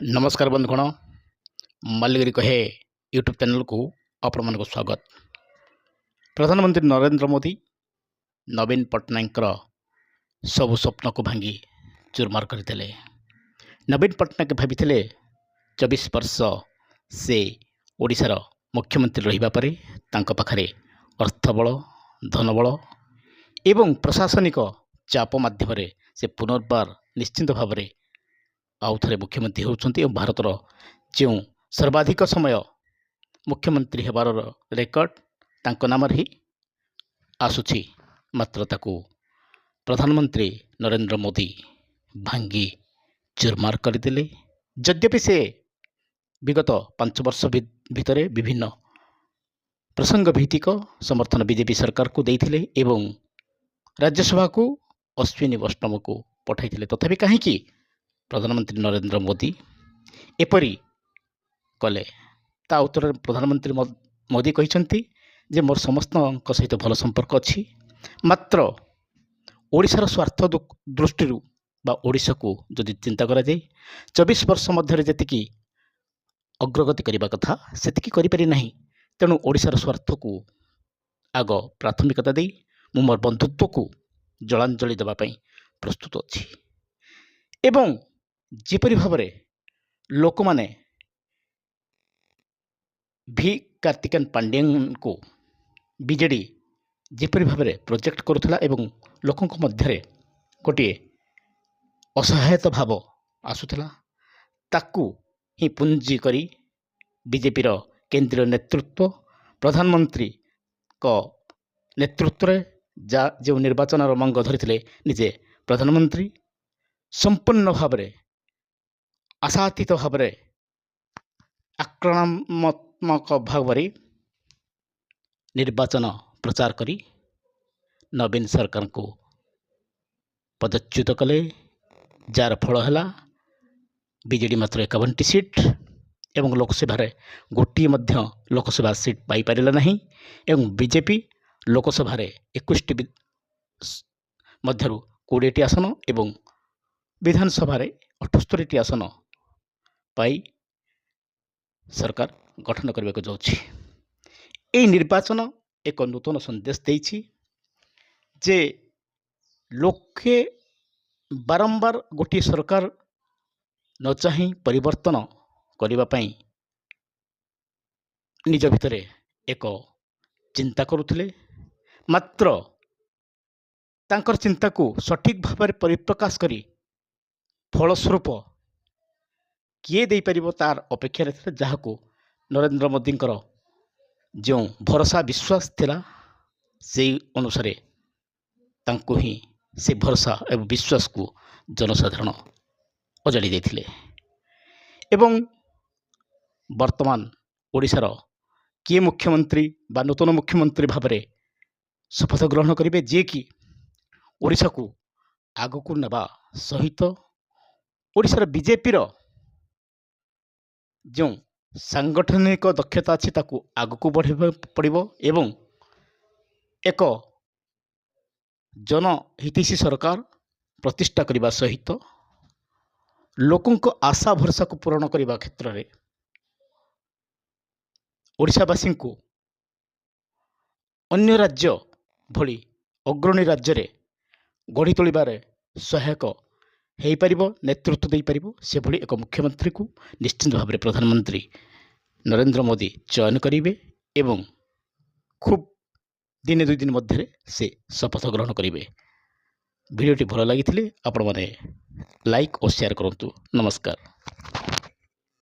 नमस्कार बंधुगण मल्लिगिरी कहे यूट्यूब चैनल को आपण मन को स्वागत। प्रधानमंत्री नरेंद्र मोदी नवीन पट्टनायक सबु स्वप्न को भांगी चूरमार करते। नवीन पट्टनायक भाभी 24 वर्ष से ओडिशार मुख्यमंत्री रहिबा परे तांको पाखरे अर्थबल धनबल एवं प्रशासनिक चाप माध्यम से पुनर्बार निश्चिंत भाव में आउ थे मुख्यमंत्री होउछंती। भारतर जो सर्वाधिक समय मुख्यमंत्री हेबार रेकर्ड तांको नाम ही आसुछि, मात्र ताकू प्रधानमंत्री नरेंद्र मोदी भांगी चूरमार करदेले। यद्यपि से विगत 5 वर्ष भितर विभिन्न प्रसंग भित्तिक समर्थन बीजेपी सरकार को देइथिले एवं राज्यसभा को अश्विनी वैष्णव को पठाइथिले। तथापि कहीं प्रधानमंत्री नरेंद्र मोदी एपरी कले ता उत्तर प्रधानमंत्री मोदी कहते जे मोर समस्त सहित भल संपर्क अच्छी, मात्र ओडिशार स्वार्थ दृष्टि ओडिशा को जदि चिंता करा जाए 24 वर्ष मध्य जी अग्रगति करने कथा सेतिकी करि पारि नाही। तेणु ओडिशार स्वार्थ को आग प्राथमिकता दे मु मोर बंधुत्व को जलांजलि देवा पई प्रस्तुत अच्छी। एवं जेपरी भाव में लोक माने भी कार्तिकेन पांड्यन को बीजेडी जेपरी भाव में प्रोजेक्ट करुला एवं लोकों मध्य गोटे असहायता भाव आसुला, ताकू ही पुंजी करी बीजेपीर केंद्रीय नेतृत्व प्रधानमंत्री को नेतृत्व जा जो निर्वाचन मंग धरी निजे प्रधानमंत्री संपूर्ण भाव में आशातीत भाव में आक्रामक भाव में निर्वाचन प्रचार करी नवीन सरकार को पदच्युत कले, जार फल है बीजेडी मात्र 51 सीट एवं लोकसभा गोटे लोकसभा सीट पाई पारिला नहीं एवं बीजेपी लोकसभा 21 मध्यरु 20 आसन एवं विधानसभा 78 आसन पाई सरकार गठन करने को जाउछि। एई निर्वाचन एक नूतन संदेश देछि जे लोके बारंबार गोटे सरकार न चाही परिवर्तन करने पाई निज भितर एक चिंता करुथिले, मात्र तांकर चिंता को सठिक भाव में परिप्रकाश करी फलस्वरूप किए दे पारिबो तार अपेक्षा थे, जहाँ को नरेंद्र मोदी जो भरोसा विश्वास थिला से अनुसार तांको ही से भरोसा एवं विश्वास को जनसाधारण अजाड़ी देथिले। एवं वर्तमान ओडिशार किए मुख्यमंत्री बा नूतन मुख्यमंत्री भाव में शपथ ग्रहण करेंगे जे कि ओडिशा को आग को नेबा सहित ओडिशार बीजेपीर जो सांगठनिक दक्षता अच्छी ताकू आग को बढ़ाइबा पड़िबो एवं एक जनहितैषी सरकार प्रतिष्ठा करने सहित लोकों को आशा भरसा को पूरण करने क्षेत्र में ओडिशावासी को अन्य राज्य भली अग्रणी राज्य रे गढ़ी तोलिबारे सहायक हो पारिबो, नेतृत्व दे पारिबो, से भली एक मुख्यमंत्री को निश्चित भाव में प्रधानमंत्री नरेंद्र मोदी चयन करेंगे एवं खूब दिने 2 दिन मध्य से शपथ ग्रहण करेंगे। वीडियोटी भल लगी आपण माने लाइक और शेयर करंतु। नमस्कार।